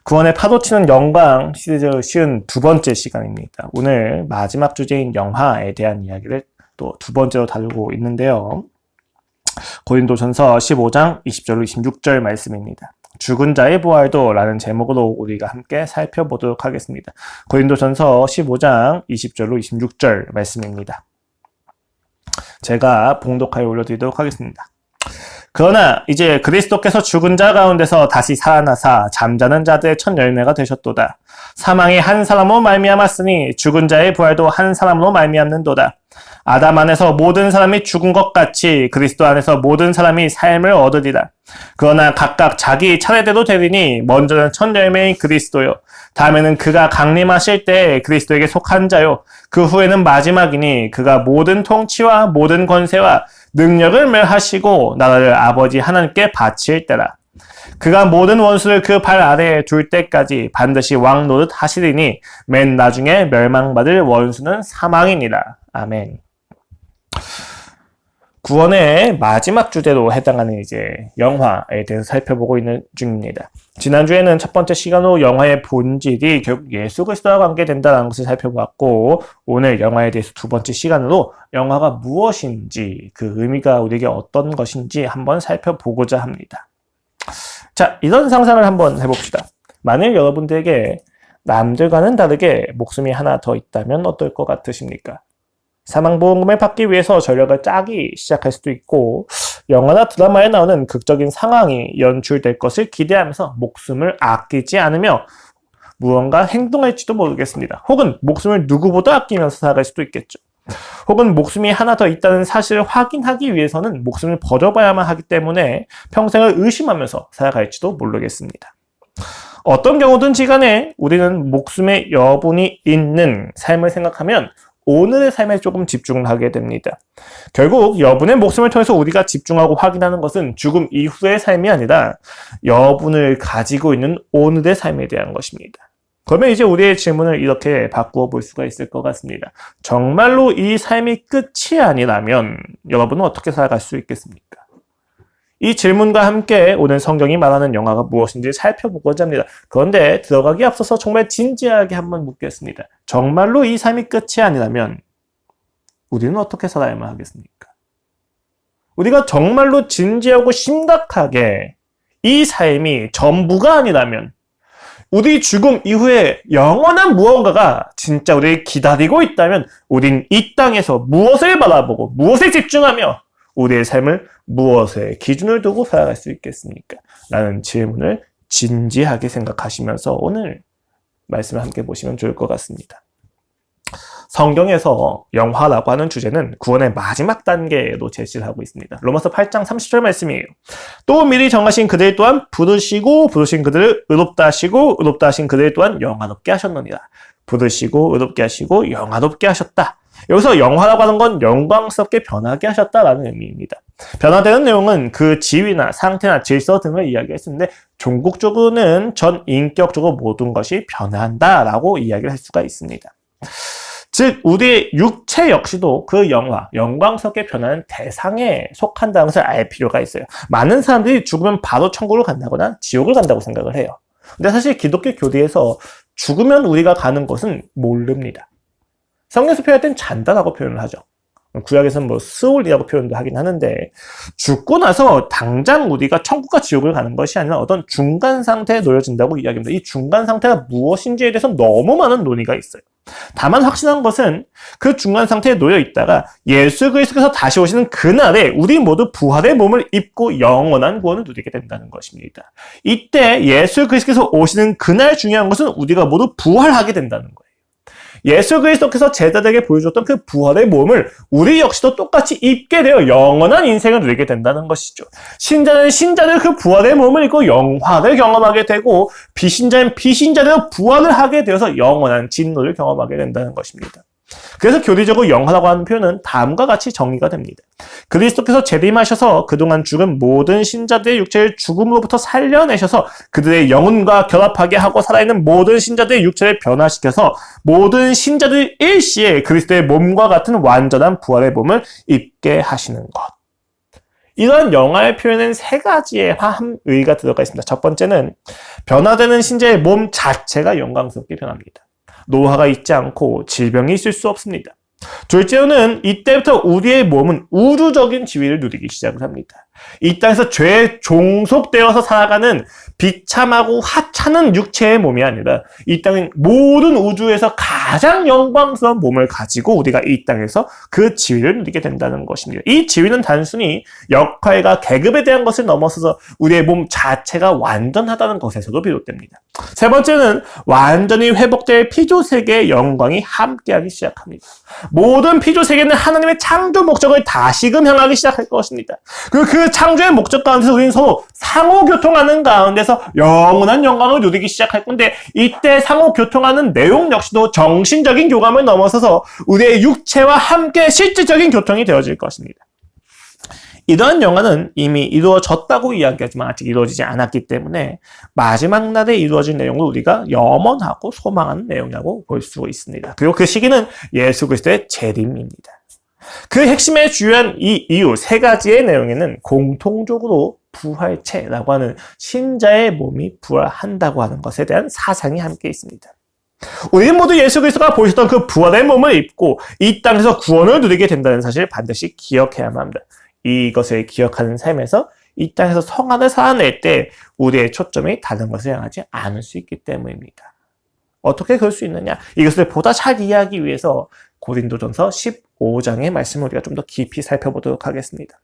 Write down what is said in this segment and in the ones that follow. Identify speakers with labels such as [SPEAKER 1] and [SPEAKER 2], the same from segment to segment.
[SPEAKER 1] 구원의 파도치는 영광 시리즈 쉬운 두 번째 시간입니다. 오늘 마지막 주제인 영화에 대한 이야기를 또 두 번째로 다루고 있는데요. 고린도전서 15장 20절로 26절 말씀입니다. 죽은 자의 부활도 라는 제목으로 우리가 함께 살펴보도록 하겠습니다. 고린도전서 15장 20절로 26절 말씀입니다. 제가 봉독하여 올려드리도록 하겠습니다. 그러나 이제 그리스도께서 죽은 자 가운데서 다시 살아나사 잠자는 자들의 첫 열매가 되셨도다. 사망이 한 사람으로 말미암았으니 죽은 자의 부활도 한 사람으로 말미암는도다. 아담 안에서 모든 사람이 죽은 것 같이 그리스도 안에서 모든 사람이 삶을 얻으리라. 그러나 각각 자기 차례대로 되리니 먼저는 첫 열매인 그리스도요. 다음에는 그가 강림하실 때 그리스도에게 속한 자요. 그 후에는 마지막이니 그가 모든 통치와 모든 권세와 능력을 멸하시고 나라를 아버지 하나님께 바칠 때라. 그가 모든 원수를 그 발 아래에 둘 때까지 반드시 왕 노릇 하시리니 맨 나중에 멸망받을 원수는 사망이니라. 아멘. 구원의 마지막 주제로 해당하는 이제 영화에 대해서 살펴보고 있는 중입니다. 지난주에는 첫 번째 시간으로 영화의 본질이 결국 예수 그리스도와 관계된다는 것을 살펴보았고, 오늘 영화에 대해서 두 번째 시간으로 영화가 무엇인지, 그 의미가 우리에게 어떤 것인지 한번 살펴보고자 합니다. 자, 이런 상상을 한번 해봅시다. 만일 여러분들에게 남들과는 다르게 목숨이 하나 더 있다면 어떨 것 같으십니까? 사망보험금을 받기 위해서 전력을 짜기 시작할 수도 있고, 영화나 드라마에 나오는 극적인 상황이 연출될 것을 기대하면서 목숨을 아끼지 않으며 무언가 행동할지도 모르겠습니다. 혹은 목숨을 누구보다 아끼면서 살아갈 수도 있겠죠. 혹은 목숨이 하나 더 있다는 사실을 확인하기 위해서는 목숨을 버려봐야만 하기 때문에 평생을 의심하면서 살아갈지도 모르겠습니다. 어떤 경우든지 간에 우리는 목숨의 여분이 있는 삶을 생각하면 오늘의 삶에 조금 집중을 하게 됩니다. 결국 여분의 목숨을 통해서 우리가 집중하고 확인하는 것은 죽음 이후의 삶이 아니라 여분을 가지고 있는 오늘의 삶에 대한 것입니다. 그러면 이제 우리의 질문을 이렇게 바꾸어 볼 수가 있을 것 같습니다. 정말로 이 삶이 끝이 아니라면 여러분은 어떻게 살아갈 수 있겠습니까? 이 질문과 함께 오늘 성경이 말하는 영화가 무엇인지 살펴보고자 합니다. 그런데 들어가기 앞서서 정말 진지하게 한번 묻겠습니다. 정말로 이 삶이 끝이 아니라면 우리는 어떻게 살아야만 하겠습니까? 우리가 정말로 진지하고 심각하게 이 삶이 전부가 아니라면, 우리 죽음 이후에 영원한 무언가가 진짜 우리를 기다리고 있다면 우린 이 땅에서 무엇을 바라보고 무엇에 집중하며 우리의 삶을 무엇에 기준을 두고 살아갈 수 있겠습니까? 라는 질문을 진지하게 생각하시면서 오늘 말씀을 함께 보시면 좋을 것 같습니다. 성경에서 영화라고 하는 주제는 구원의 마지막 단계로 제시를 하고 있습니다. 로마서 8장 30절 말씀이에요. 또 미리 정하신 그들 또한 부르시고 부르신 그들을 의롭다 하시고 의롭다 하신 그들 또한 영화롭게 하셨느니라. 부르시고 의롭게 하시고 영화롭게 하셨다. 여기서 영화라고 하는 건 영광스럽게 변하게 하셨다라는 의미입니다. 변화되는 내용은 그 지위나 상태나 질서 등을 이야기했는데, 종국적으로는 전 인격적으로 모든 것이 변한다라고 이야기를 할 수가 있습니다. 즉 우리의 육체 역시도 그 영광스럽게 변하는 대상에 속한다는 것을 알 필요가 있어요. 많은 사람들이 죽으면 바로 천국을 간다거나 지옥을 간다고 생각을 해요. 근데 사실 기독교 교리에서 죽으면 우리가 가는 것은 모릅니다. 성경에서 표현할 땐 잔다라고 표현을 하죠. 구약에서는 스올이라고 표현도 하긴 하는데, 죽고 나서 당장 우리가 천국과 지옥을 가는 것이 아니라 어떤 중간 상태에 놓여진다고 이야기합니다. 이 중간 상태가 무엇인지에 대해서 너무 많은 논의가 있어요. 다만 확실한 것은 그 중간 상태에 놓여 있다가 예수 그리스도께서 다시 오시는 그날에 우리 모두 부활의 몸을 입고 영원한 구원을 누리게 된다는 것입니다. 이때 예수 그리스도께서 오시는 그날 중요한 것은 우리가 모두 부활하게 된다는 거예요. 예수 그리스도께서 제자들에게 보여줬던 그 부활의 몸을 우리 역시도 똑같이 입게 되어 영원한 인생을 누리게 된다는 것이죠. 신자는 신자들 그 부활의 몸을 입고 영화를 경험하게 되고, 비신자는 비신자대로 부활을 하게 되어서 영원한 진노를 경험하게 된다는 것입니다. 그래서 교리적으로 영화라고 하는 표현은 다음과 같이 정의가 됩니다. 그리스도께서 재림하셔서 그동안 죽은 모든 신자들의 육체를 죽음으로부터 살려내셔서 그들의 영혼과 결합하게 하고 살아있는 모든 신자들의 육체를 변화시켜서 모든 신자들이 일시에 그리스도의 몸과 같은 완전한 부활의 몸을 입게 하시는 것. 이런 영화의 표현은 세 가지의 함의가 들어가 있습니다. 첫 번째는 변화되는 신자의 몸 자체가 영광스럽게 변합니다. 노화가 있지 않고 질병이 있을 수 없습니다. 둘째로는 이때부터 우리의 몸은 우주적인 지위를 누리기 시작을 합니다. 이 땅에서 죄에 종속되어서 살아가는 비참하고 하찮은 육체의 몸이 아니라 이 땅은 모든 우주에서 가장 영광스러운 몸을 가지고 우리가 이 땅에서 그 지위를 누리게 된다는 것입니다. 이 지위는 단순히 역할과 계급에 대한 것을 넘어서서 우리의 몸 자체가 완전하다는 것에서도 비롯됩니다. 세 번째는 완전히 회복될 피조세계의 영광이 함께하기 시작합니다. 모든 피조세계는 하나님의 창조 목적을 다시금 향하기 시작할 것입니다. 그리고 그 창조의 목적 가운데서 우리는 서로 상호교통하는 가운데서 영원한 영광을 누리기 시작할 건데, 이때 상호교통하는 내용 역시도 정신적인 교감을 넘어서서 우리의 육체와 함께 실질적인 교통이 되어질 것입니다. 이러한 영화는 이미 이루어졌다고 이야기하지만 아직 이루어지지 않았기 때문에 마지막 날에 이루어질 내용을 우리가 염원하고 소망하는 내용이라고 볼 수 있습니다. 그리고 그 시기는 예수 그리스도의 재림입니다. 그 핵심의 주요한 이 이유 세 가지의 내용에는 공통적으로 부활체라고 하는 신자의 몸이 부활한다고 하는 것에 대한 사상이 함께 있습니다. 우리는 모두 예수 그리스도가 보셨던 그 부활의 몸을 입고 이 땅에서 구원을 누리게 된다는 사실을 반드시 기억해야만 합니다. 이것을 기억하는 삶에서 이 땅에서 성안을 살아낼 때 우리의 초점이 다른 것을 향하지 않을 수 있기 때문입니다. 어떻게 그럴 수 있느냐? 이것을 보다 잘 이해하기 위해서 고린도전서 15장의 말씀을 우리가 좀 더 깊이 살펴보도록 하겠습니다.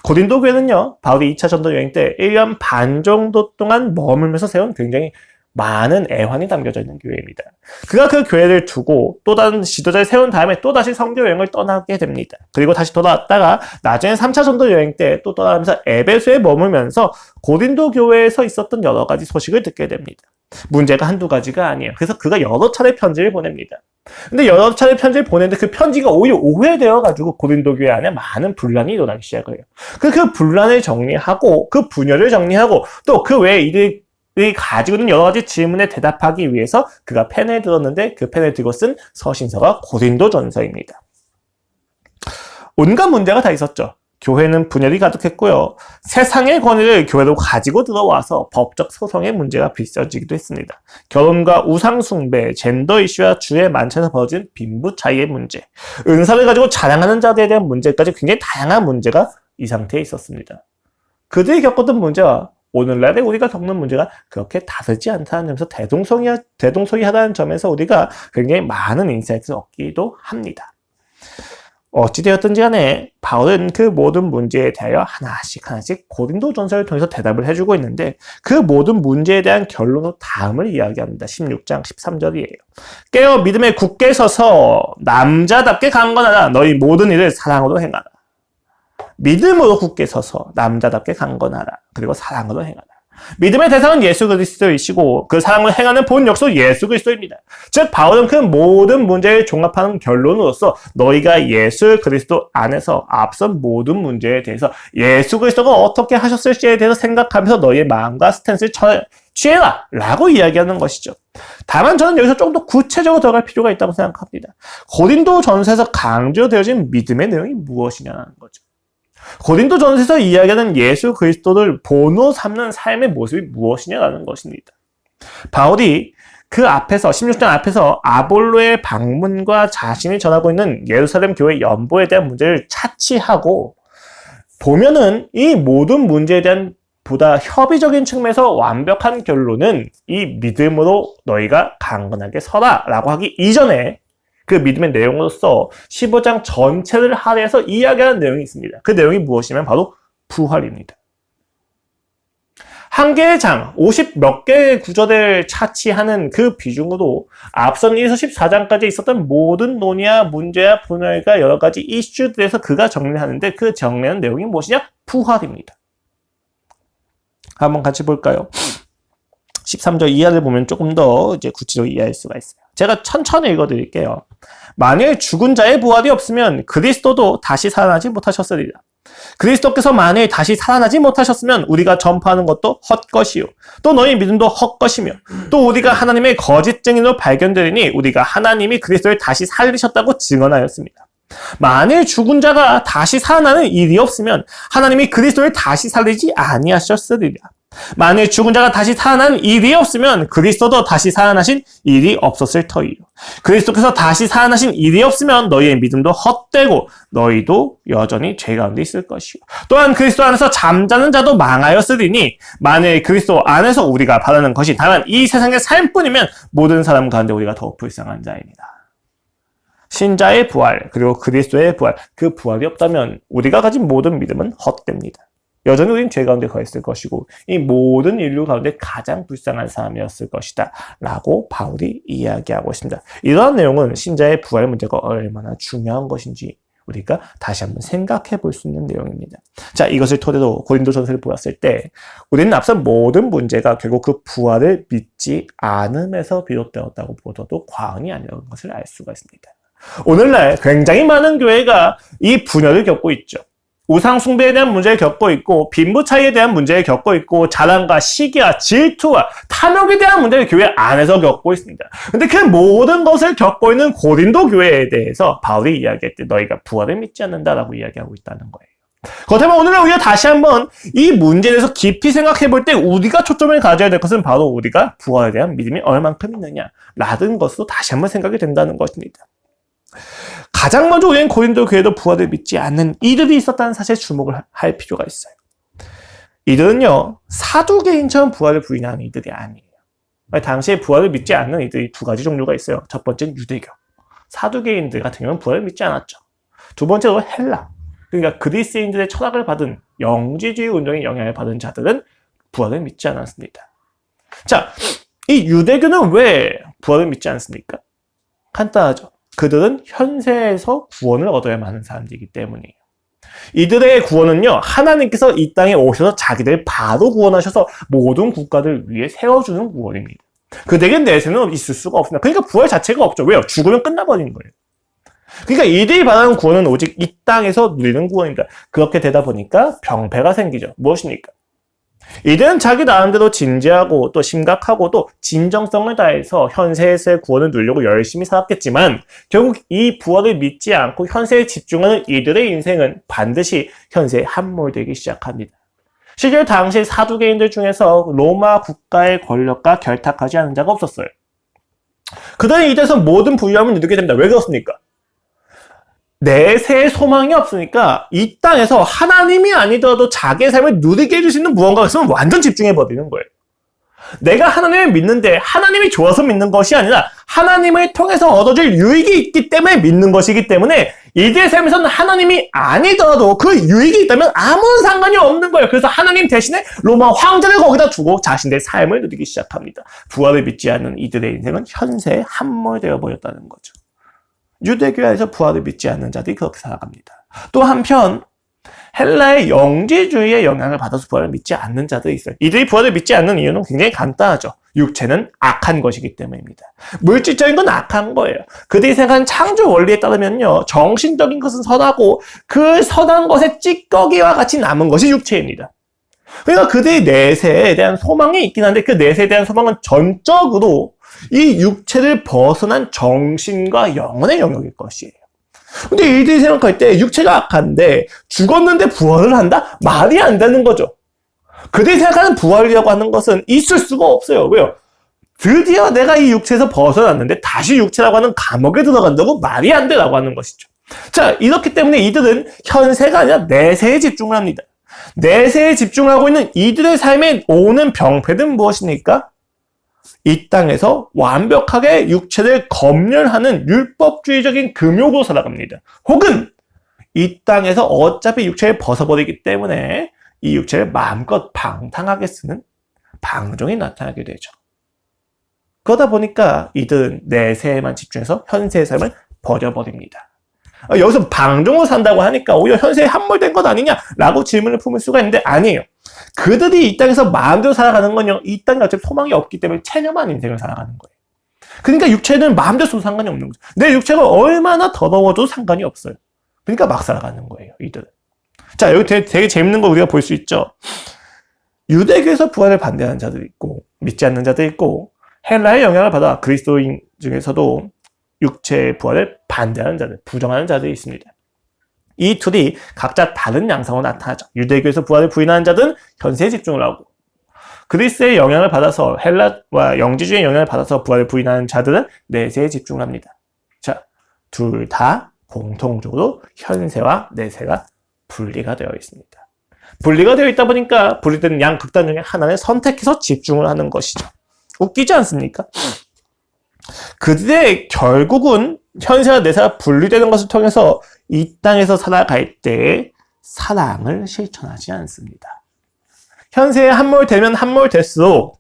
[SPEAKER 1] 고린도 교회는요, 바울이 2차 전도 여행 때 1년 반 정도 동안 머물면서 세운 굉장히 많은 애환이 담겨져 있는 교회입니다. 그가 그 교회를 두고 또 다른 지도자를 세운 다음에 또 다시 선교 여행을 떠나게 됩니다. 그리고 다시 돌아왔다가 나중에 3차 전도 여행 때 또 떠나면서 에베소에 머물면서 고린도 교회에서 있었던 여러 가지 소식을 듣게 됩니다. 문제가 한두 가지가 아니에요. 그래서 그가 여러 차례 편지를 보냅니다. 근데 여러 차례 편지를 보냈는데 그 편지가 오히려 오해되어가지고 고린도 교회 안에 많은 분란이 일어나기 시작을 해요. 그 분란을 정리하고 그 분열을 정리하고 또 그 외에 이들이 가지고 있는 여러 가지 질문에 대답하기 위해서 그가 펜을 들었는데 그 펜을 들고 쓴 서신서가 고린도전서입니다. 온갖 문제가 다 있었죠. 교회는 분열이 가득했고요. 세상의 권위를 교회로 가지고 들어와서 법적 소송의 문제가 빚어지기도 했습니다. 결혼과 우상숭배, 젠더 이슈와 주의 만찬에서 벌어진 빈부 차이의 문제, 은사를 가지고 자랑하는 자들에 대한 문제까지 굉장히 다양한 문제가 이 상태에 있었습니다. 그들이 겪었던 문제와 오늘날에 우리가 겪는 문제가 그렇게 다르지 않다는 점에서 대동소이하다는 점에서 우리가 굉장히 많은 인사이트를 얻기도 합니다. 어찌되었든지 간에 바울은 그 모든 문제에 대하여 하나씩 고린도전서를 통해서 대답을 해주고 있는데 그 모든 문제에 대한 결론으로 다음을 이야기합니다. 16장 13절이에요. 깨어 믿음에 굳게 서서 남자답게 강건하라. 너희 모든 일을 사랑으로 행하라. 믿음으로 굳게 서서 남자답게 강건하라. 그리고 사랑으로 행하라. 믿음의 대상은 예수 그리스도이시고 그 사랑을 행하는 본 역소 예수 그리스도입니다. 즉 바울은 그 모든 문제를 종합하는 결론으로서 너희가 예수 그리스도 안에서 앞선 모든 문제에 대해서 예수 그리스도가 어떻게 하셨을지에 대해서 생각하면서 너희의 마음과 스탠스를 취해라 라고 이야기하는 것이죠. 다만 저는 여기서 조금 더 구체적으로 들어갈 필요가 있다고 생각합니다. 고린도전서에서 강조되어진 믿음의 내용이 무엇이냐는 거죠. 고린도전서에서 이야기하는 예수 그리스도를 본으로 삼는 삶의 모습이 무엇이냐라는 것입니다. 바울이 그 앞에서 16장 앞에서 아볼로의 방문과 자신이 전하고 있는 예루살렘 교회 연보에 대한 문제를 차치하고 보면은 이 모든 문제에 대한 보다 협의적인 측면에서 완벽한 결론은 이 믿음으로 너희가 강건하게 서라 라고 하기 이전에 그 믿음의 내용으로서 15장 전체를 할애해서 이야기하는 내용이 있습니다. 그 내용이 무엇이면 바로 부활입니다. 한 개의 장, 50 몇 개의 구절을 차치하는 그 비중으로 앞선 1에서 14장까지 있었던 모든 논의와 문제와 분열과 여러 가지 이슈들에서 그가 정리하는데 그 정리하는 내용이 무엇이냐? 부활입니다. 한번 같이 볼까요? 13절 이하를 보면 조금 더 이제 구체적으로 이해할 수가 있어요. 제가 천천히 읽어드릴게요. 만일 죽은 자의 부활이 없으면 그리스도도 다시 살아나지 못하셨으리라. 그리스도께서 만일 다시 살아나지 못하셨으면 우리가 전파하는 것도 헛것이요. 또 너희 믿음도 헛것이며 또 우리가 하나님의 거짓 증인으로 발견되리니 우리가 하나님이 그리스도를 다시 살리셨다고 증언하였습니다. 만일 죽은 자가 다시 살아나는 일이 없으면 하나님이 그리스도를 다시 살리지 아니하셨으리라. 만일 죽은 자가 다시 살아나는 일이 없으면 그리스도도 다시 살아나신 일이 없었을 터이요. 그리스도께서 다시 살아나신 일이 없으면 너희의 믿음도 헛되고 너희도 여전히 죄 가운데 있을 것이요. 또한 그리스도 안에서 잠자는 자도 망하였으리니 만일 그리스도 안에서 우리가 바라는 것이 다만 이 세상의 삶뿐이면 모든 사람 가운데 우리가 더욱 불쌍한 자입니다. 신자의 부활 그리고 그리스도의 부활, 그 부활이 없다면 우리가 가진 모든 믿음은 헛됩니다. 여전히 우리는 죄 가운데 거했을 것이고 이 모든 인류 가운데 가장 불쌍한 사람이었을 것이다 라고 바울이 이야기하고 있습니다. 이러한 내용은 신자의 부활 문제가 얼마나 중요한 것인지 우리가 다시 한번 생각해 볼 수 있는 내용입니다. 자, 이것을 토대로 고린도전서를 보았을 때 우리는 앞선 모든 문제가 결국 그 부활을 믿지 않음에서 비롯되었다고 보셔도 과언이 아니라는 것을 알 수가 있습니다. 오늘날 굉장히 많은 교회가 이 분열을 겪고 있죠. 우상 숭배에 대한 문제를 겪고 있고 빈부 차이에 대한 문제를 겪고 있고 자랑과 시기와 질투와 탐욕에 대한 문제를 교회 안에서 겪고 있습니다. 근데 그 모든 것을 겪고 있는 고린도 교회에 대해서 바울이 이야기할 때 너희가 부활을 믿지 않는다라고 이야기하고 있다는 거예요. 그렇다면 오늘날 우리가 다시 한번 이 문제에 대해서 깊이 생각해 볼 때 우리가 초점을 가져야 될 것은 바로 우리가 부활에 대한 믿음이 얼만큼 있느냐라는 것으로 다시 한번 생각이 된다는 것입니다. 가장 먼저 우리는 고린도 교회도 부활을 믿지 않는 이들이 있었다는 사실에 주목을 할 필요가 있어요. 이들은요, 사두개인처럼 부활을 부인하는 이들이 아니에요. 당시에 부활을 믿지 않는 이들이 두 가지 종류가 있어요. 첫 번째는 유대교. 사두개인들 같은 경우는 부활을 믿지 않았죠. 두 번째로 헬라. 그러니까 그리스인들의 철학을 받은 영지주의 운동의 영향을 받은 자들은 부활을 믿지 않았습니다. 자, 이 유대교는 왜 부활을 믿지 않습니까? 간단하죠. 그들은 현세에서 구원을 얻어야만 하는 사람들이기 때문이에요. 이들의 구원은요, 하나님께서 이 땅에 오셔서 자기들 바로 구원하셔서 모든 국가들 위해 세워주는 구원입니다. 그들에겐 내세는 있을 수가 없습니다. 그러니까 부활 자체가 없죠. 왜요? 죽으면 끝나버리는 거예요. 그러니까 이들이 바라는 구원은 오직 이 땅에서 누리는 구원입니다. 그렇게 되다 보니까 병폐가 생기죠. 무엇입니까? 이들은 자기 나름대로 진지하고 또 심각하고 또 진정성을 다해서 현세에서의 구원을 누리려고 열심히 살았겠지만 결국 이 부활을 믿지 않고 현세에 집중하는 이들의 인생은 반드시 현세에 함몰되기 시작합니다. 실제로 당시 사두개인들 중에서 로마 국가의 권력과 결탁하지 않은 자가 없었어요. 그들은 이들에서 모든 부유함을 누리게 됩니다. 왜 그렇습니까? 내세의 소망이 없으니까 이 땅에서 하나님이 아니더라도 자기의 삶을 누리게 해줄 수 있는 무언가가 있으면 완전 집중해버리는 거예요. 내가 하나님을 믿는데 하나님이 좋아서 믿는 것이 아니라 하나님을 통해서 얻어질 유익이 있기 때문에 믿는 것이기 때문에 이들의 삶에서는 하나님이 아니더라도 그 유익이 있다면 아무런 상관이 없는 거예요. 그래서 하나님 대신에 로마 황제를 거기다 두고 자신의 삶을 누리기 시작합니다. 부활을 믿지 않는 이들의 인생은 현세에 함몰되어 버렸다는 거죠. 유대교에서 부활을 믿지 않는 자들이 그렇게 살아갑니다. 또 한편 헬라의 영지주의의 영향을 받아서 부활을 믿지 않는 자들이 있어요. 이들이 부활을 믿지 않는 이유는 굉장히 간단하죠. 육체는 악한 것이기 때문입니다. 물질적인 건 악한 거예요. 그들이 생각하는 창조 원리에 따르면요, 정신적인 것은 선하고 그 선한 것의 찌꺼기와 같이 남은 것이 육체입니다. 그러니까 그들이 내세에 대한 소망이 있긴 한데 그 내세에 대한 소망은 전적으로 이 육체를 벗어난 정신과 영혼의 영역일 것이에요. 근데 이들이 생각할 때 육체가 악한데 죽었는데 부활을 한다? 말이 안 되는 거죠. 그들이 생각하는 부활이라고 하는 것은 있을 수가 없어요. 왜요? 드디어 내가 이 육체에서 벗어났는데 다시 육체라고 하는 감옥에 들어간다고 말이 안 되라고 하는 것이죠. 자, 이렇기 때문에 이들은 현세가 아니라 내세에 집중을 합니다. 내세에 집중하고 있는 이들의 삶에 오는 병폐는 무엇입니까? 이 땅에서 완벽하게 육체를 검열하는 율법주의적인 금욕으로 살아갑니다. 혹은 이 땅에서 어차피 육체를 벗어버리기 때문에 이 육체를 마음껏 방탕하게 쓰는 방종이 나타나게 되죠. 그러다 보니까 이들은 내세에만 집중해서 현세의 삶을 버려버립니다. 여기서 방종으로 산다고 하니까 오히려 현세에 함몰된 것 아니냐라고 질문을 품을 수가 있는데 아니에요. 그들이 이 땅에서 마음대로 살아가는 건요, 이 땅에 어차피 소망이 없기 때문에 체념한 인생을 살아가는 거예요. 그러니까 육체는 마음대로 써도 상관이 없는 거죠. 내 육체가 얼마나 더러워도 상관이 없어요. 그러니까 막 살아가는 거예요, 이들은. 자, 여기 되게 재밌는 거 우리가 볼 수 있죠. 유대교에서 부활을 반대하는 자들이 있고 믿지 않는 자들이 있고 헬라의 영향을 받아 그리스도인 중에서도 육체의 부활을 반대하는 자들, 부정하는 자들이 있습니다. 이 둘이 각자 다른 양상으로 나타나죠. 유대교에서 부활을 부인하는 자들은 현세에 집중을 하고, 그리스의 영향을 받아서 헬라와 영지주의 영향을 받아서 부활을 부인하는 자들은 내세에 집중을 합니다. 자, 둘 다 공통적으로 현세와 내세가 분리가 되어 있습니다. 분리가 되어 있다 보니까 분리된 양 극단 중에 하나를 선택해서 집중을 하는 것이죠. 웃기지 않습니까? 그들의 결국은 현세와 내세가 분리되는 것을 통해서 이 땅에서 살아갈 때 사랑을 실천하지 않습니다. 현세에 함몰되면 함몰될수록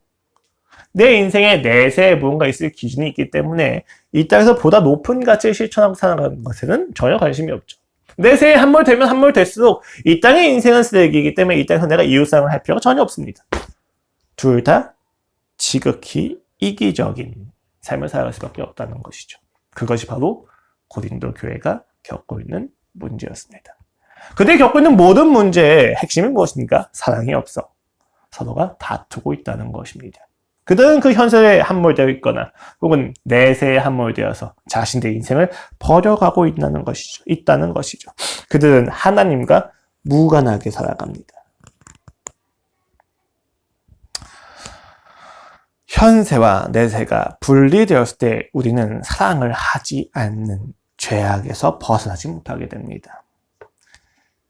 [SPEAKER 1] 내 인생에 내세에 무언가 있을 기준이 있기 때문에 이 땅에서 보다 높은 가치를 실천하고 살아가는 것에는 전혀 관심이 없죠. 내세에 함몰되면 함몰될수록 이 땅의 인생은 쓰레기이기 때문에 이 땅에서 내가 이웃사랑을 할 필요가 전혀 없습니다. 둘 다 지극히 이기적인 삶을 살아갈 수밖에 없다는 것이죠. 그것이 바로 고린도 교회가 겪고 있는 문제였습니다. 그들이 겪고 있는 모든 문제의 핵심이 무엇입니까? 사랑이 없어 서로가 다투고 있다는 것입니다. 그들은 그 현세에 함몰되어 있거나 혹은 내세에 함몰되어서 자신들의 인생을 버려가고 있다는 것이죠. 그들은 하나님과 무관하게 살아갑니다. 현세와 내세가 분리되었을 때 우리는 사랑을 하지 않는 죄악에서 벗어나지 못하게 됩니다.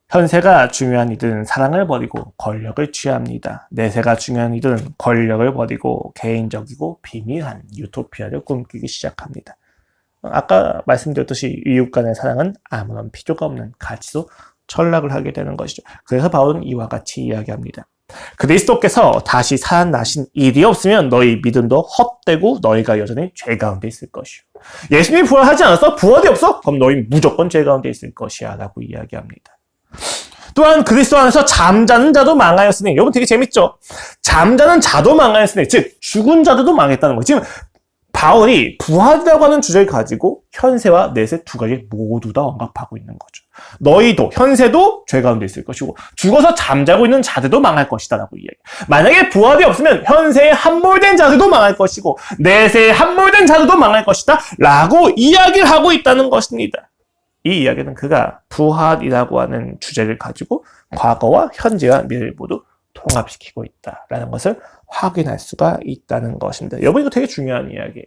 [SPEAKER 1] 현세가 중요한 이들은 사랑을 버리고 권력을 취합니다. 내세가 중요한 이들은 권력을 버리고 개인적이고 비밀한 유토피아를 꿈꾸기 시작합니다. 아까 말씀드렸듯이 이웃 간의 사랑은 아무런 필요가 없는 가치로 전락을 하게 되는 것이죠. 그래서 바울은 이와 같이 이야기합니다. 그리스도께서 다시 살아나신 일이 없으면 너희 믿음도 헛되고 너희가 여전히 죄 가운데 있을 것이요. 예수님이 부활하지 않았어? 부활이 없어? 그럼 너희 무조건 죄 가운데 있을 것이야 라고 이야기합니다. 또한 그리스도 안에서 잠자는 자도 망하였으니, 여러분 되게 재밌죠? 잠자는 자도 망하였으니, 즉 죽은 자들도 망했다는 거예요. 지금 바울이 부활이라고 하는 주제를 가지고 현세와 내세 두 가지 모두 다 언급하고 있는 거죠. 너희도, 현세도 죄 가운데 있을 것이고 죽어서 잠자고 있는 자들도 망할 것이다 라고 이야기. 만약에 부활이 없으면 현세에 함몰된 자들도 망할 것이고 내세에 함몰된 자들도 망할 것이다 라고 이야기를 하고 있다는 것입니다. 이 이야기는 그가 부활이라고 하는 주제를 가지고 과거와 현재와 미래를 모두 통합시키고 있다라는 것을 확인할 수가 있다는 것입니다. 여러분, 이거 되게 중요한 이야기예요.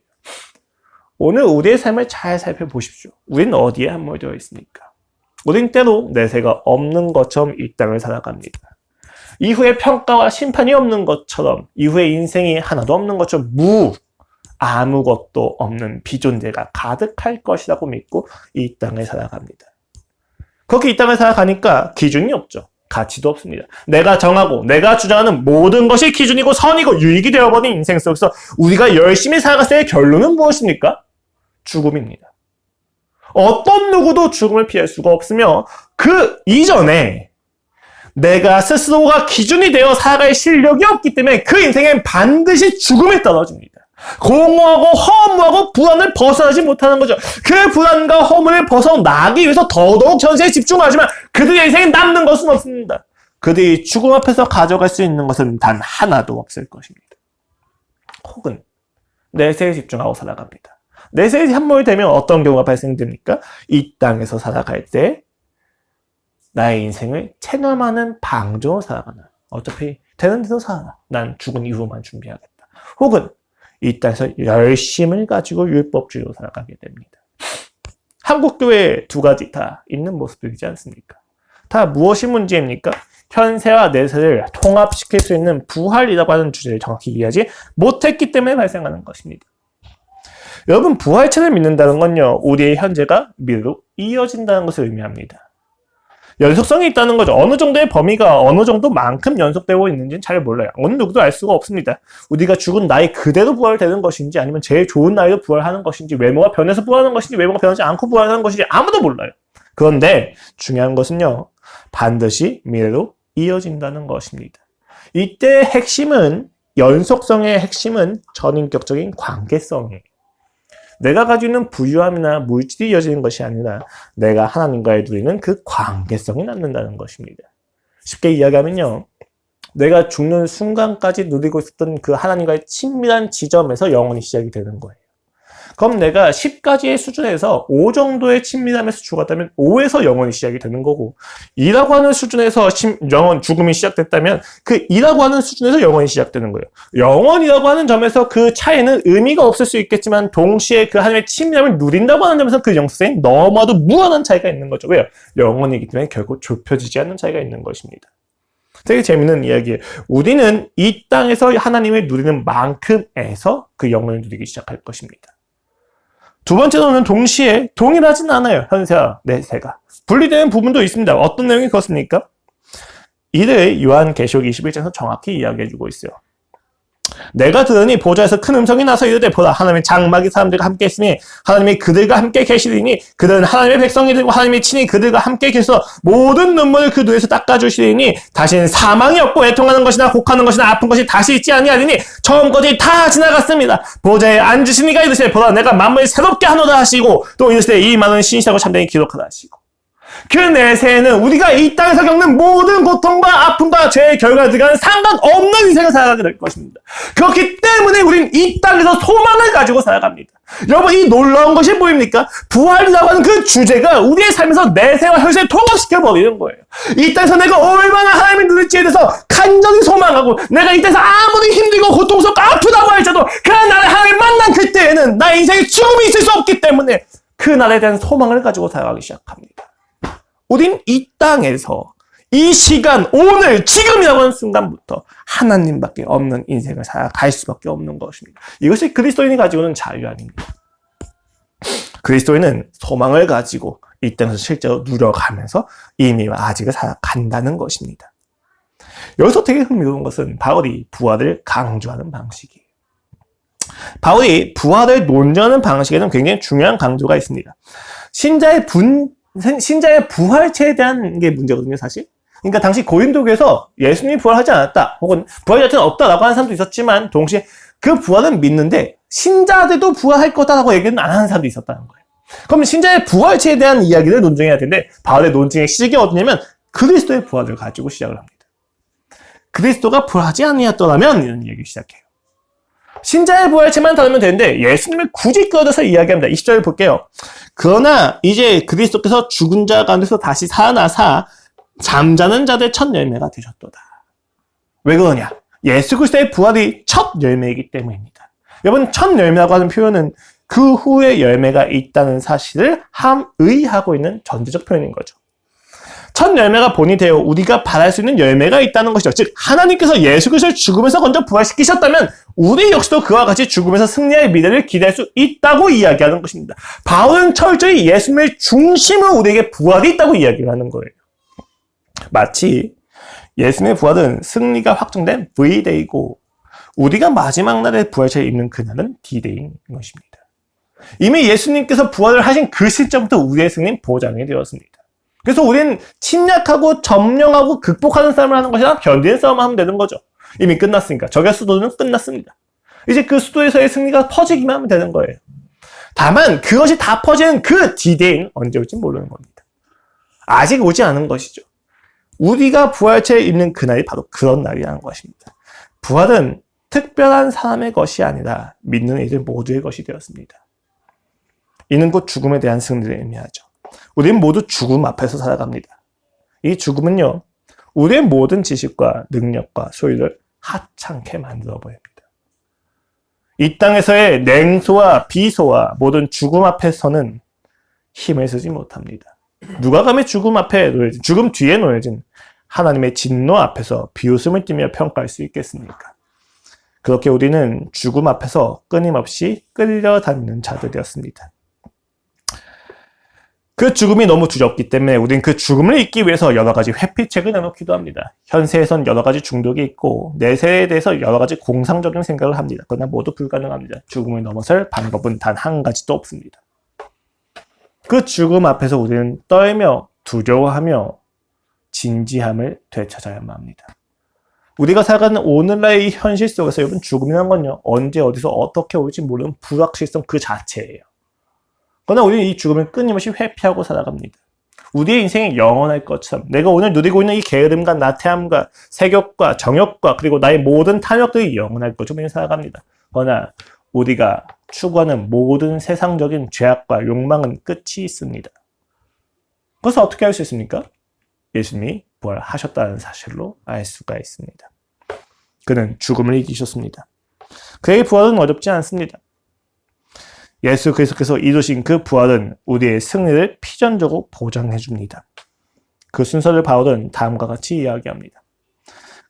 [SPEAKER 1] 오늘 우리의 삶을 잘 살펴보십시오. 우리는 어디에 함몰되어 있습니까? 우린 때로 내세가 없는 것처럼 이 땅을 살아갑니다. 이후에 평가와 심판이 없는 것처럼, 이후에 인생이 하나도 없는 것처럼 아무것도 없는 비존재가 가득할 것이라고 믿고 이 땅을 살아갑니다. 그렇게 이 땅을 살아가니까 기준이 없죠. 가치도 없습니다. 내가 정하고 내가 주장하는 모든 것이 기준이고 선이고 유익이 되어버린 인생 속에서 우리가 열심히 살아갔을 때의 결론은 무엇입니까? 죽음입니다. 어떤 누구도 죽음을 피할 수가 없으며 그 이전에 내가 스스로가 기준이 되어 살아갈 실력이 없기 때문에 그 인생엔 반드시 죽음에 떨어집니다. 공허하고 허무하고 불안을 벗어나지 못하는 거죠. 그 불안과 허무를 벗어나기 위해서 더더욱 현세에 집중하지만 그들의 인생에 남는 것은 없습니다. 그들이 죽음 앞에서 가져갈 수 있는 것은 단 하나도 없을 것입니다. 혹은 내세에 집중하고 살아갑니다. 내세에 함몰되면 어떤 경우가 발생됩니까? 이 땅에서 살아갈 때 나의 인생을 체념하는 방종으로 살아가는, 어차피 되는 대로 살아라, 난 죽은 이후만 준비하겠다. 혹은 이 땅에서 열심을 가지고 율법주의로 살아가게 됩니다. 한국교회에 두 가지 다 있는 모습들이지 않습니까? 다 무엇이 문제입니까? 현세와 내세를 통합시킬 수 있는 부활이라고 하는 주제를 정확히 이해하지 못했기 때문에 발생하는 것입니다. 여러분, 부활체를 믿는다는 건요, 우리의 현재가 미래로 이어진다는 것을 의미합니다. 연속성이 있다는 거죠. 어느 정도의 범위가 어느 정도만큼 연속되고 있는지는 잘 몰라요. 어느 누구도 알 수가 없습니다. 우리가 죽은 나이 그대로 부활되는 것인지 아니면 제일 좋은 나이로 부활하는 것인지 외모가 변해서 부활하는 것인지 외모가 변하지 않고 부활하는 것인지 아무도 몰라요. 그런데 중요한 것은요, 반드시 미래로 이어진다는 것입니다. 이때의 핵심은, 연속성의 핵심은 전인격적인 관계성이에요. 내가 가지고 있는 부유함이나 물질이 이어지는 것이 아니라 내가 하나님과의 누리는 그 관계성이 남는다는 것입니다. 쉽게 이야기하면요, 내가 죽는 순간까지 누리고 있었던 그 하나님과의 친밀한 지점에서 영원히 시작이 되는 거예요. 그럼 내가 10까지의 수준에서 5 정도의 친밀함에서 죽었다면 5에서 영원히 시작이 되는 거고, 2라고 하는 수준에서 죽음이 시작됐다면 그 2라고 하는 수준에서 영원히 시작되는 거예요. 영원이라고 하는 점에서 그 차이는 의미가 없을 수 있겠지만 동시에 그 하나님의 친밀함을 누린다고 하는 점에서 그 영성에 너무나도 무한한 차이가 있는 거죠. 왜요? 영원이기 때문에 결국 좁혀지지 않는 차이가 있는 것입니다. 되게 재밌는 이야기예요. 우리는 이 땅에서 하나님을 누리는 만큼에서 그 영혼을 누리기 시작할 것입니다. 두 번째로는 동시에 동일하진 않아요. 현세와 내세가. 분리되는 부분도 있습니다. 어떤 내용이 그렇습니까? 이를 요한계시록 21장에서 정확히 이야기해주고 있어요. 내가 들으니 보좌에서 큰 음성이 나서 이르되 보라 하나님의 장막이 사람들과 함께 있으니 하나님이 그들과 함께 계시리니 그들은 하나님의 백성이 되고 하나님이 친히 그들과 함께 계셔서 모든 눈물을 그 눈에서 닦아주시리니 다시는 사망이 없고 애통하는 것이나 곡하는 것이나 아픈 것이 다시 있지 아니하리니 처음 것이 다 지나갔습니다. 보좌에 앉으신 이가 이르시되 보라 내가 만물을 새롭게 하노라 하시고 또 이르시되 이 말은 신실하고 참되게 기록하라 하시고 그 내세에는 우리가 이 땅에서 겪는 모든 고통과 아픔과 죄의 결과들과는 상관없는 인생을 살아가게 될 것입니다. 그렇기 때문에 우리는 이 땅에서 소망을 가지고 살아갑니다. 여러분 이 놀라운 것이 보입니까? 부활이라고 하는 그 주제가 우리의 삶에서 내세와 현세를 통합시켜버리는 거예요. 이 땅에서 내가 얼마나 하나님을 누릴지에 대해서 간절히 소망하고 내가 이 땅에서 아무리 힘들고 고통스럽고 아프다고 할지라도 그 날에 하나님을 만난 그때에는 나의 인생에 죽음이 있을 수 없기 때문에 그 날에 대한 소망을 가지고 살아가기 시작합니다. 우린 이 땅에서 이 시간, 오늘, 지금이라고 하는 순간부터 하나님밖에 없는 인생을 살아갈 수밖에 없는 것입니다. 이것이 그리스도인이 가지고는 자유 아닙니다. 그리스도인은 소망을 가지고 이 땅에서 실제로 누려가면서 이미와 아직을 살아간다는 것입니다. 여기서 되게 흥미로운 것은 바울이 부활을 강조하는 방식이에요. 바울이 부활을 논증하는 방식에는 굉장히 중요한 강조가 있습니다. 신자의 부활체에 대한 게 문제거든요, 사실. 그러니까 당시 고린도교에서 예수님이 부활하지 않았다, 혹은 부활 자체는 없다라고 하는 사람도 있었지만, 동시에 그 부활은 믿는데, 신자들도 부활할 거다라고 얘기는 안 하는 사람도 있었다는 거예요. 그럼 신자의 부활체에 대한 이야기를 논증해야 되는데, 바울의 논증의 시작이 어디냐면, 그리스도의 부활을 가지고 시작을 합니다. 그리스도가 부활하지 아니었더라면, 이런 얘기를 시작해요. 신자의 부활체만 다루면 되는데 예수님을 굳이 끌어들여서 이야기합니다. 20절을 볼게요. 그러나 이제 그리스도께서 죽은 자 가운데서 다시 살아나사 잠자는 자들의 첫 열매가 되셨도다. 왜 그러냐? 예수 그리스도의 부활이 첫 열매이기 때문입니다. 여러분, 첫 열매라고 하는 표현은 그 후에 열매가 있다는 사실을 함의하고 있는 전제적 표현인 거죠. 첫 열매가 본이 되어 우리가 바랄 수 있는 열매가 있다는 것이죠. 즉 하나님께서 예수 그리스도를 죽음에서 먼저 부활시키셨다면 우리 역시도 그와 같이 죽음에서 승리할 미래를 기대할 수 있다고 이야기하는 것입니다. 바울은 철저히 예수님의 중심으로 우리에게 부활이 있다고 이야기를 하는 거예요. 마치 예수님의 부활은 승리가 확정된 V-Day이고 우리가 마지막 날에 부활체를 입는 그날은 D-Day인 것입니다. 이미 예수님께서 부활을 하신 그 시점부터 우리의 승리는 보장이 되었습니다. 그래서 우리는 침략하고 점령하고 극복하는 싸움을 하는 것이 아니라 견디는 싸움을 하면 되는 거죠. 이미 끝났으니까. 적의 수도는 끝났습니다. 이제 그 수도에서의 승리가 퍼지기만 하면 되는 거예요. 다만 그것이 다 퍼지는 그 D-Day는 언제 올지 모르는 겁니다. 아직 오지 않은 것이죠. 우리가 부활체를 입는 그날이 바로 그런 날이라는 것입니다. 부활은 특별한 사람의 것이 아니라 믿는 이들 모두의 것이 되었습니다. 이는 곧 죽음에 대한 승리를 의미하죠. 우리는 모두 죽음 앞에서 살아갑니다. 이 죽음은요, 우리의 모든 지식과 능력과 소유를 하찮게 만들어 버립니다. 이 땅에서의 냉소와 비소와 모든 죽음 앞에서는 힘을 쓰지 못합니다. 누가 감히 죽음 앞에 놓여진, 죽음 뒤에 놓여진 하나님의 진노 앞에서 비웃음을 띠며 평가할 수 있겠습니까? 그렇게 우리는 죽음 앞에서 끊임없이 끌려다니는 자들이었습니다. 그 죽음이 너무 두렵기 때문에 우린 그 죽음을 잊기 위해서 여러 가지 회피책을 내놓기도 합니다. 현세에선 여러 가지 중독이 있고 내세에 대해서 여러 가지 공상적인 생각을 합니다. 그러나 모두 불가능합니다. 죽음을 넘어설 방법은 단 한 가지도 없습니다. 그 죽음 앞에서 우리는 떨며 두려워하며 진지함을 되찾아야만 합니다. 우리가 살아가는 오늘날의 현실 속에서 여러분, 죽음이라는 건요, 언제 어디서 어떻게 올지 모르는 불확실성 그 자체예요. 그러나 우리는 이 죽음을 끊임없이 회피하고 살아갑니다. 우리의 인생이 영원할 것처럼 내가 오늘 누리고 있는 이 게으름과 나태함과 색욕과 정욕과 그리고 나의 모든 탐욕들이 영원할 것처럼 살아갑니다. 그러나 우리가 추구하는 모든 세상적인 죄악과 욕망은 끝이 있습니다. 그래서 어떻게 할 수 있습니까? 예수님이 부활하셨다는 사실로 알 수가 있습니다. 그는 죽음을 이기셨습니다. 그의 부활은 어렵지 않습니다. 예수 그리스도께서 이루신 그 부활은 우리의 승리를 필연적으로 보장해 줍니다. 그 순서를 바울은 다음과 같이 이야기합니다.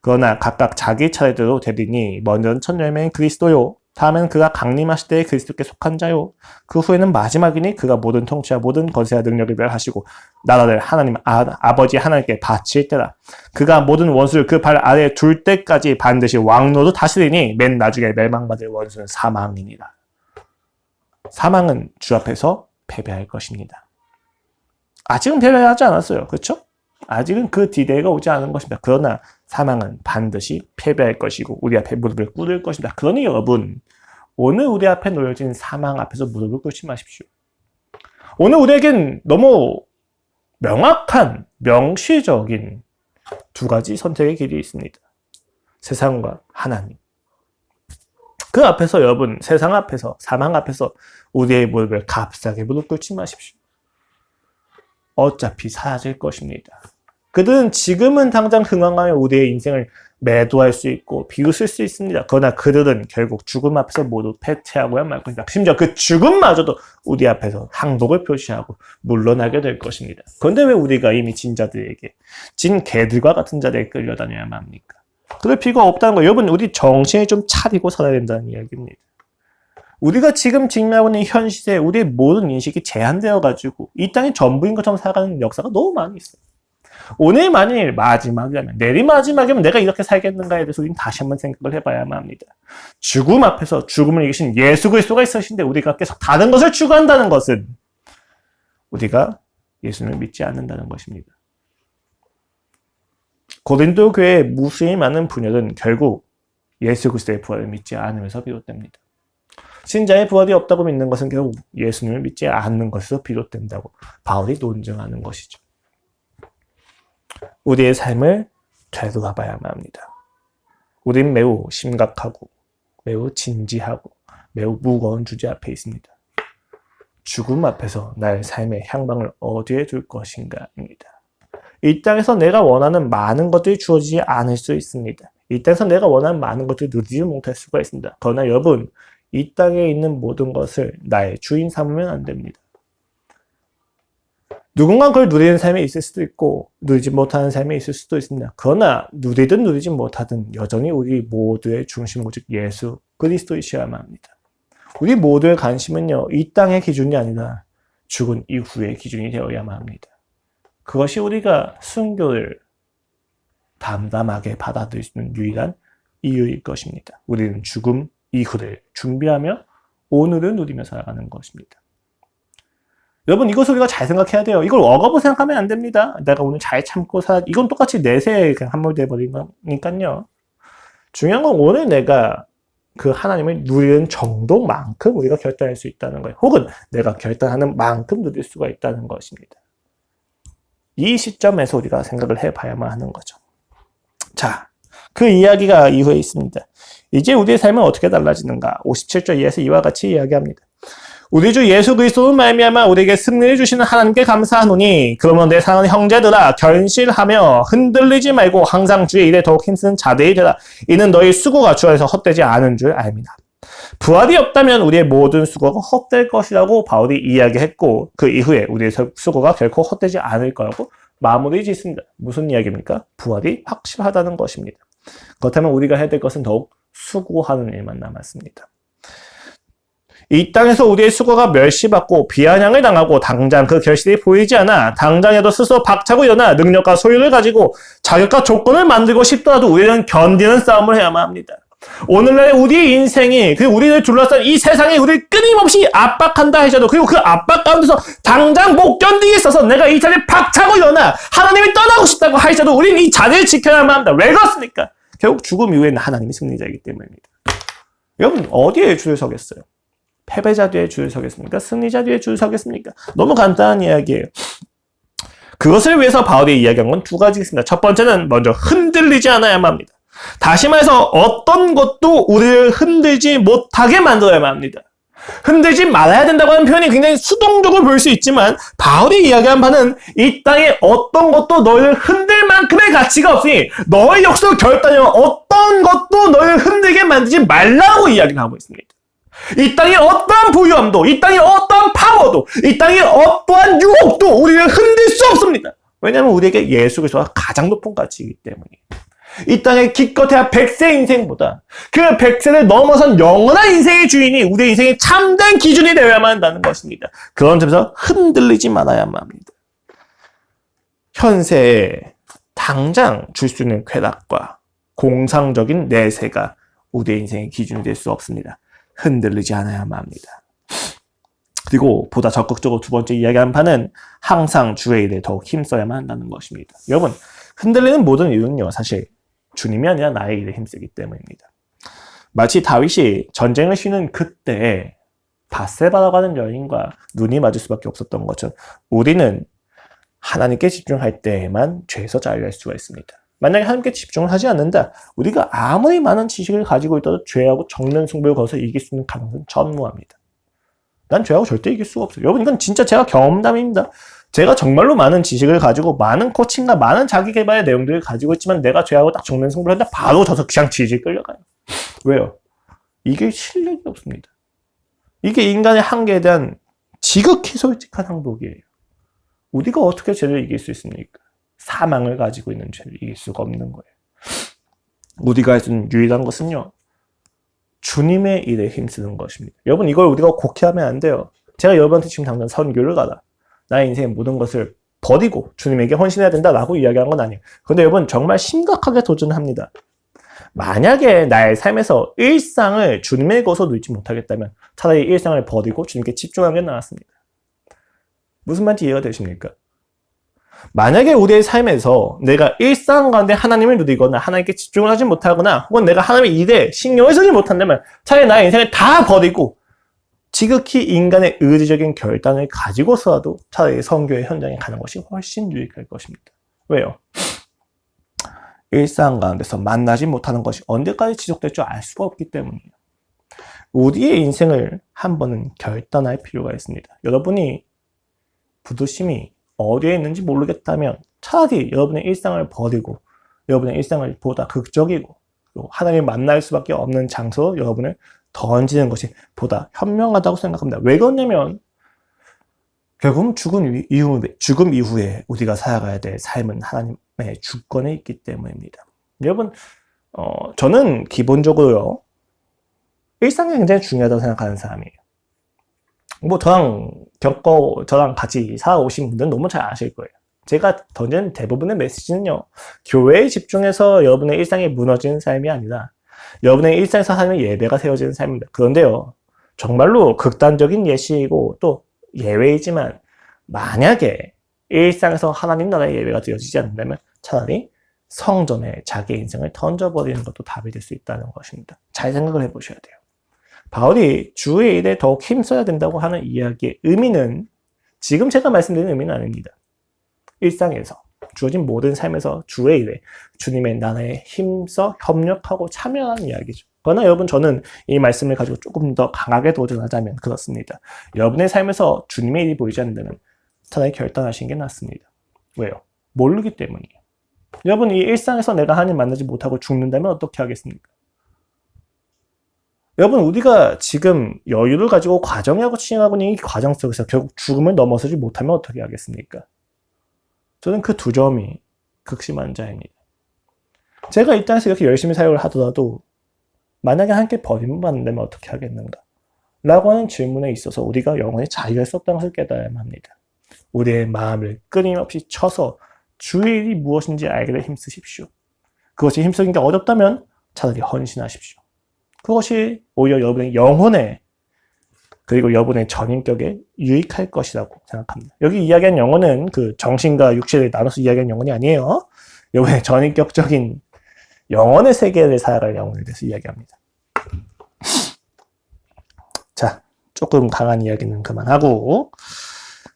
[SPEAKER 1] 그러나 각각 자기 차례대로 되리니 먼저는 첫 열매인 그리스도요, 다음엔 그가 강림하실 때의 그리스도께 속한 자요, 그 후에는 마지막이니 그가 모든 통치와 모든 권세와 능력을 멸하시고 나라를 하나님 아버지 하나님께 바칠 때라. 그가 모든 원수를 그 발 아래에 둘 때까지 반드시 왕노로 다스리니 맨 나중에 멸망받을 원수는 사망이니라. 사망은 주 앞에서 패배할 것입니다. 아직은 패배하지 않았어요. 그렇죠? 아직은 그 디데이가 오지 않은 것입니다. 그러나 사망은 반드시 패배할 것이고 우리 앞에 무릎을 꿇을 것입니다. 그러니 여러분, 오늘 우리 앞에 놓여진 사망 앞에서 무릎을 꿇지 마십시오. 오늘 우리에겐 너무 명확한, 명시적인 두 가지 선택의 길이 있습니다. 세상과 하나님. 그 앞에서 여러분, 세상 앞에서, 사망 앞에서 우리의 무릎을 값싸게 무릎 꿇지 마십시오. 어차피 사라질 것입니다. 그들은 지금은 당장 흥황하며 우리의 인생을 매도할 수 있고 비웃을 수 있습니다. 그러나 그들은 결국 죽음 앞에서 모두 패퇴하고야 말 것입니다. 심지어 그 죽음마저도 우리 앞에서 항복을 표시하고 물러나게 될 것입니다. 그런데 왜 우리가 이미 진 자들에게, 진 개들과 같은 자들에게 끌려다녀야만 합니까? 그럴 필요가 없다는 거예요. 여러분, 우리 정신을 좀 차리고 살아야 된다는 이야기입니다. 우리가 지금 직면하고 있는 현 시대에 우리의 모든 인식이 제한되어가지고 이 땅이 전부인 것처럼 살아가는 역사가 너무 많이 있어요. 오늘 만일 마지막이라면, 내일 마지막이면 내가 이렇게 살겠는가에 대해서 우리는 다시 한번 생각을 해봐야만 합니다. 죽음 앞에서 죽음을 이기신 예수 그리스도가 있으신데 우리가 계속 다른 것을 추구한다는 것은 우리가 예수님을 믿지 않는다는 것입니다. 고린도 교회의 무수히 많은 분열은 결국 예수 그리스도의 부활을 믿지 않으면서 비롯됩니다. 신자의 부활이 없다고 믿는 것은 결국 예수님을 믿지 않는 것에서 비롯된다고 바울이 논증하는 것이죠. 우리의 삶을 되돌아봐야만 합니다. 우린 매우 심각하고 매우 진지하고 매우 무거운 주제 앞에 있습니다. 죽음 앞에서 나의 삶의 향방을 어디에 둘 것인가입니다. 이 땅에서 내가 원하는 많은 것들이 주어지지 않을 수 있습니다. 이 땅에서 내가 원하는 많은 것들을 누리지 못할 수가 있습니다. 그러나 여러분, 이 땅에 있는 모든 것을 나의 주인 삼으면 안 됩니다. 누군가 그걸 누리는 삶이 있을 수도 있고 누리지 못하는 삶이 있을 수도 있습니다. 그러나 누리든 누리지 못하든 여전히 우리 모두의 중심 오직 예수 그리스도이셔야만 합니다. 우리 모두의 관심은요, 이 땅의 기준이 아니라 죽은 이후의 기준이 되어야만 합니다. 그것이 우리가 순교를 담담하게 받아들일 수 있는 유일한 이유일 것입니다. 우리는 죽음 이후를 준비하며 오늘을 누리며 살아가는 것입니다. 여러분, 이것을 우리가 잘 생각해야 돼요. 이걸 억압으로 생각하면 안 됩니다. 내가 오늘 잘 참고 이건 똑같이 내세에 그냥 함몰돼 버린 거니까요. 중요한 건 오늘 내가 그 하나님을 누리는 정도만큼 우리가 결단할 수 있다는 거예요. 혹은 내가 결단하는 만큼 누릴 수가 있다는 것입니다. 이 시점에서 우리가 생각을 해봐야만 하는 거죠. 자, 그 이야기가 이후에 있습니다. 이제 우리의 삶은 어떻게 달라지는가? 57절 이하에서 이와 같이 이야기합니다. 우리 주 예수 그리스도로 말미암아 우리에게 승리를 주시는 하나님께 감사하노니, 그러면 내 사랑하는 형제들아, 결실하며 흔들리지 말고 항상 주의 일에 더욱 힘쓰는 자들이 되라. 이는 너희 수고가 주 안에서 헛되지 않은 줄 압니다. 부활이 없다면 우리의 모든 수고가 헛될 것이라고 바울이 이야기했고, 그 이후에 우리의 수고가 결코 헛되지 않을 거라고 마무리 짓습니다. 무슨 이야기입니까? 부활이 확실하다는 것입니다. 그렇다면 우리가 해야 될 것은 더욱 수고하는 일만 남았습니다. 이 땅에서 우리의 수고가 멸시받고 비아냥을 당하고 당장 그 결실이 보이지 않아 당장에도 스스로 박차고 일어나 능력과 소유를 가지고 자격과 조건을 만들고 싶더라도 우리는 견디는 싸움을 해야만 합니다. 오늘날 우리의 인생이, 그리고 우리를 둘러싼 이 세상이 우리를 끊임없이 압박한다 하셔도, 그리고 그 압박 가운데서 당장 못 견디겠어서 내가 이 자리에 박차고 일어나 하나님을 떠나고 싶다고 하셔도 우리는 이 자리를 지켜야만 합니다. 왜 그렇습니까? 결국 죽음 이후에는 하나님이 승리자이기 때문입니다. 여러분, 어디에 줄을 서겠어요? 패배자 뒤에 줄을 서겠습니까? 승리자 뒤에 줄을 서겠습니까? 너무 간단한 이야기예요. 그것을 위해서 바울이 이야기한 건 두 가지 있습니다. 첫 번째는 먼저 흔들리지 않아야만 합니다. 다시 말해서 어떤 것도 우리를 흔들지 못하게 만들어야만 합니다. 흔들지 말아야 된다고 하는 표현이 굉장히 수동적으로 보일 수 있지만 바울이 이야기한 바는 이 땅에 어떤 것도 너희를 흔들 만큼의 가치가 없으니 너의 역사로 결단하여 어떤 것도 너희를 흔들게 만들지 말라고 이야기를 하고 있습니다. 이 땅의 어떠한 부유함도, 이 땅의 어떠한 파워도, 이 땅의 어떠한 유혹도 우리를 흔들 수 없습니다. 왜냐하면 우리에게 예수 그리스도가 가장 높은 가치이기 때문이에요. 이 땅의 기껏해야 100세 인생보다 그 100세를 넘어선 영원한 인생의 주인이 우리의 인생의 참된 기준이 되어야만 한다는 것입니다. 그런 점에서 흔들리지 말아야만 합니다. 현세에 당장 줄 수 있는 쾌락과 공상적인 내세가 우리의 인생의 기준이 될 수 없습니다. 흔들리지 않아야만 합니다. 그리고 보다 적극적으로 두 번째 이야기한 바는 항상 주의 일에 더욱 힘써야만 한다는 것입니다. 여러분, 흔들리는 모든 이유는요, 사실 주님이 아니라 나의 일에 힘쓰기 때문입니다. 마치 다윗이 전쟁을 쉬는 그때 밧세바라고 하는 여인과 눈이 맞을 수밖에 없었던 것처럼 우리는 하나님께 집중할 때에만 죄에서 자유할 수가 있습니다. 만약에 하나님께 집중을 하지 않는다, 우리가 아무리 많은 지식을 가지고 있어도 죄하고 정면 승부를 걸어서 이길 수 있는 가능성은 전무합니다. 난 죄하고 절대 이길 수가 없어요. 여러분, 이건 진짜 제가 경험담입니다. 제가 정말로 많은 지식을 가지고 많은 코칭과 많은 자기개발의 내용들을 가지고 있지만 내가 죄하고 딱 정면 승부를 한다, 바로 져서 그냥 질질 끌려가요. 왜요? 이게 실력이 없습니다. 이게 인간의 한계에 대한 지극히 솔직한 항복이에요. 우리가 어떻게 죄를 이길 수 있습니까? 사망을 가지고 있는 죄를 이길 수가 없는 거예요. 우리가 할 수 있는 유일한 것은요, 주님의 일에 힘쓰는 것입니다. 여러분, 이걸 우리가 곡해하면 안 돼요. 제가 여러분한테 지금 당장 선교를 가라, 나의 인생의 모든 것을 버리고 주님에게 헌신해야 된다라고 이야기한 건 아니에요. 그런데 여러분, 정말 심각하게 도전합니다. 만약에 나의 삶에서 일상을 주님의 것으로 누리지 못하겠다면 차라리 일상을 버리고 주님께 집중하는 게 나았습니다. 무슨 말인지 이해가 되십니까? 만약에 우리의 삶에서 내가 일상 가운데 하나님을 누리거나 하나님께 집중을 하지 못하거나 혹은 내가 하나님의 일에 신경을 쓰지 못한다면 차라리 나의 인생을 다 버리고 지극히 인간의 의지적인 결단을 가지고서라도 차라리 선교의 현장에 가는 것이 훨씬 유익할 것입니다. 왜요? 일상 가운데서 만나지 못하는 것이 언제까지 지속될 줄 알 수가 없기 때문이에요. 우리의 인생을 한 번은 결단할 필요가 있습니다. 여러분이 부도심이 어디에 있는지 모르겠다면 차라리 여러분의 일상을 버리고 여러분의 일상을 보다 극적이고 하나님을 만날 수밖에 없는 장소로 여러분을 던지는 것이 보다 현명하다고 생각합니다. 왜 그러냐면 결국은 죽음 이후에 우리가 살아가야 될 삶은 하나님의 주권에 있기 때문입니다. 여러분, 저는 기본적으로요, 일상이 굉장히 중요하다고 생각하는 사람이에요. 저랑 같이 살아오신 분들은 너무 잘 아실 거예요. 제가 던지는 대부분의 메시지는요, 교회에 집중해서 여러분의 일상이 무너지는 삶이 아니라 여러분의 일상에서 하나님의 예배가 세워지는 삶입니다. 그런데요, 정말로 극단적인 예시이고 또 예외이지만 만약에 일상에서 하나님 나라의 예배가 되어지지 않는다면 차라리 성전에 자기 인생을 던져버리는 것도 답이 될 수 있다는 것입니다. 잘 생각을 해보셔야 돼요. 바울이 주의 일에 더욱 힘써야 된다고 하는 이야기의 의미는 지금 제가 말씀드린 의미는 아닙니다. 일상에서 주어진 모든 삶에서 주의 일에 주님의 나라에 힘써 협력하고 참여하는 이야기죠. 그러나 여러분, 저는 이 말씀을 가지고 조금 더 강하게 도전하자면 그렇습니다. 여러분의 삶에서 주님의 일이 보이지 않는다면 차라리 결단하시는 게 낫습니다. 왜요? 모르기 때문이에요. 여러분, 이 일상에서 내가 하나님 만나지 못하고 죽는다면 어떻게 하겠습니까? 여러분, 우리가 지금 여유를 가지고 과정하고 진행하고 있는 이 과정 속에서 결국 죽음을 넘어서지 못하면 어떻게 하겠습니까? 저는 그 두 점이 극심한 자입니다. 제가 이 땅에서 이렇게 열심히 사역을 하더라도 만약에 함께 버림받는다면 어떻게 하겠는가? 라고 하는 질문에 있어서 우리가 영원히 자유할 수 없다는 것을 깨달아야만 합니다. 우리의 마음을 끊임없이 쳐서 주의 일이 무엇인지 알게 힘쓰십시오. 그것이 힘쓰는 게 어렵다면 차라리 헌신하십시오. 그것이 오히려 여러분의 영혼에 그리고 여러분의 전인격에 유익할 것이라고 생각합니다. 여기 이야기한 영혼은 그 정신과 육체를 나눠서 이야기한 영혼이 아니에요. 여러분의 전인격적인 영혼의 세계를 살아갈 영혼에 대해서 이야기합니다. 자, 조금 강한 이야기는 그만하고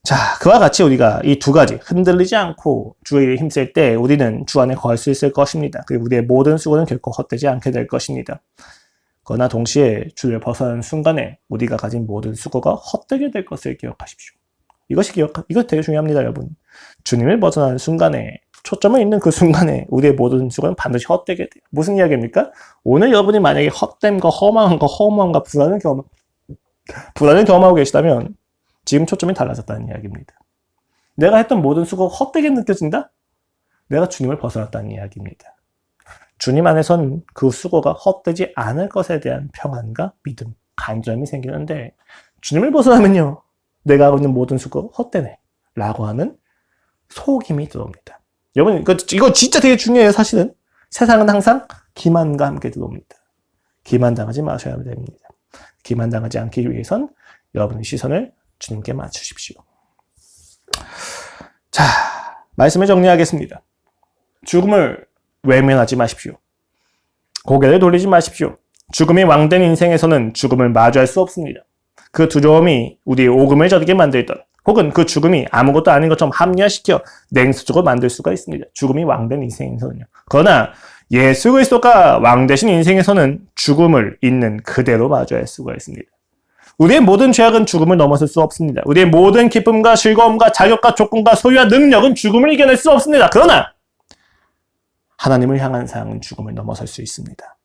[SPEAKER 1] 자, 그와 같이 우리가 이 두 가지 흔들리지 않고 주의 힘쓸 때 우리는 주 안에 거할 수 있을 것입니다. 그리고 우리의 모든 수고는 결코 헛되지 않게 될 것입니다. 그러나 동시에 주를 벗어나는 순간에 우리가 가진 모든 수고가 헛되게 될 것을 기억하십시오. 이거 되게 중요합니다, 여러분. 주님을 벗어나는 순간에, 초점을 있는 그 순간에 우리의 모든 수고는 반드시 헛되게 돼요. 무슨 이야기입니까? 오늘 여러분이 만약에 헛됨과 허무함과 불안을 경험하고 계시다면 지금 초점이 달라졌다는 이야기입니다. 내가 했던 모든 수고가 헛되게 느껴진다? 내가 주님을 벗어났다는 이야기입니다. 주님 안에선 그 수고가 헛되지 않을 것에 대한 평안과 믿음, 간절함이 생기는데 주님을 벗어나면요. 내가 하고 있는 모든 수고가 헛되네 라고 하는 속임이 들어옵니다. 여러분 이거 진짜 되게 중요해요. 사실은 세상은 항상 기만과 함께 들어옵니다. 기만당하지 마셔야 됩니다. 기만당하지 않기 위해선 여러분의 시선을 주님께 맞추십시오. 자, 말씀을 정리하겠습니다. 죽음을 외면하지 마십시오. 고개를 돌리지 마십시오. 죽음이 왕된 인생에서는 죽음을 마주할 수 없습니다. 그 두려움이 우리의 오금을 저리게 만들던 혹은 그 죽음이 아무것도 아닌 것처럼 합리화시켜 냉소적으로 만들 수가 있습니다. 죽음이 왕된 인생에서는요. 그러나 예수 그리스도가 왕되신 인생에서는 죽음을 있는 그대로 마주할 수가 있습니다. 우리의 모든 죄악은 죽음을 넘어설 수 없습니다. 우리의 모든 기쁨과 즐거움과 자격과 조건과 소유와 능력은 죽음을 이겨낼 수 없습니다. 그러나 하나님을 향한 사랑은 죽음을 넘어설 수 있습니다.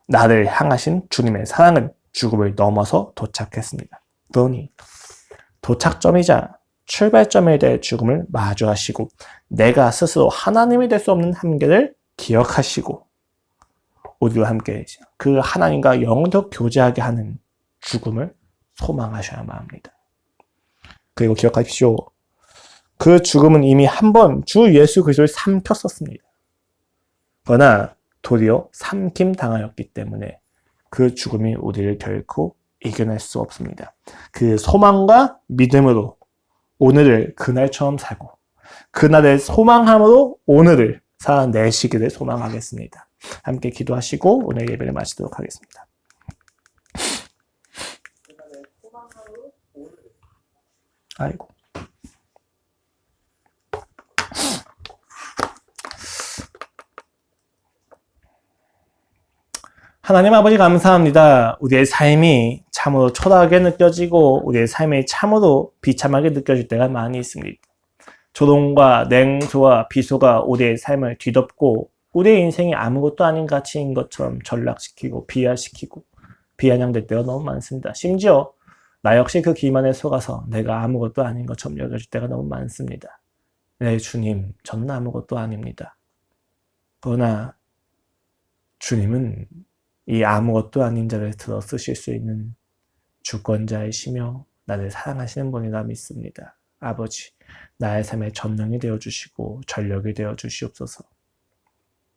[SPEAKER 1] 나를 향하신 주님의 사랑은 죽음을 넘어서 도착했습니다. 그러니 도착점이자 출발점에 대해 죽음을 마주하시고 내가 스스로 하나님이 될 수 없는 한계를 기억하시고 우리와 함께 그 하나님과 영원토록 교제하게 하는 죽음을 소망하셔야만 합니다. 그리고 기억하십시오. 그 죽음은 이미 한 번 주 예수 그리스도를 삼켰었습니다. 그러나 도리어 삼킴 당하였기 때문에 그 죽음이 우리를 결코 이겨낼 수 없습니다. 그 소망과 믿음으로 오늘을 그날처럼 살고 그날의 소망함으로 오늘을 살아내시기를 소망하겠습니다. 함께 기도하시고 오늘 예배를 마치도록 하겠습니다. 아이고. 하나님 아버지 감사합니다. 우리의 삶이 참으로 초라하게 느껴지고 우리의 삶이 참으로 비참하게 느껴질 때가 많이 있습니다. 조롱과 냉소와 비소가 우리의 삶을 뒤덮고 우리의 인생이 아무것도 아닌 가치인 것처럼 전락시키고 비하시키고 비아냥될 때가 너무 많습니다. 심지어 나 역시 그 기만에 속아서 내가 아무것도 아닌 것처럼 여겨질 때가 너무 많습니다. 네, 주님, 저는 아무것도 아닙니다. 그러나 주님은 이 아무것도 아닌 자를 들어 쓰실 수 있는 주권자이시며 나를 사랑하시는 분이라 믿습니다. 아버지, 나의 삶의 전능이 되어주시고 전력이 되어주시옵소서.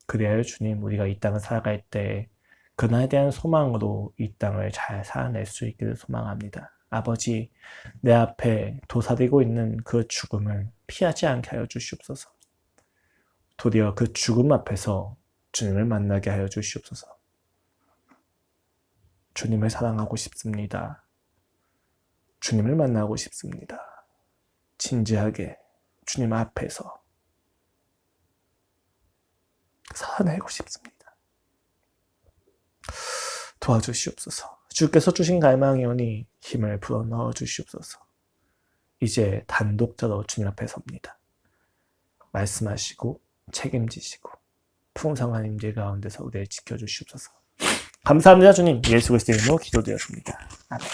[SPEAKER 1] 그리하여 주님, 우리가 이 땅을 살아갈 때 그날에 대한 소망으로 이 땅을 잘 살아낼 수 있기를 소망합니다. 아버지, 내 앞에 도사리고 있는 그 죽음을 피하지 않게 하여 주시옵소서. 도리어 그 죽음 앞에서 주님을 만나게 하여 주시옵소서. 주님을 사랑하고 싶습니다. 주님을 만나고 싶습니다. 진지하게 주님 앞에서 살아내고 싶습니다. 도와주시옵소서. 주께서 주신 갈망이오니 힘을 불어넣어 주시옵소서. 이제 단독자로 주님 앞에 섭니다. 말씀하시고 책임지시고 풍성한 임재 가운데서 우리를 지켜주시옵소서. 감사합니다. 주님. 예수 그리스도의 이름으로 기도드렸습니다. 아멘.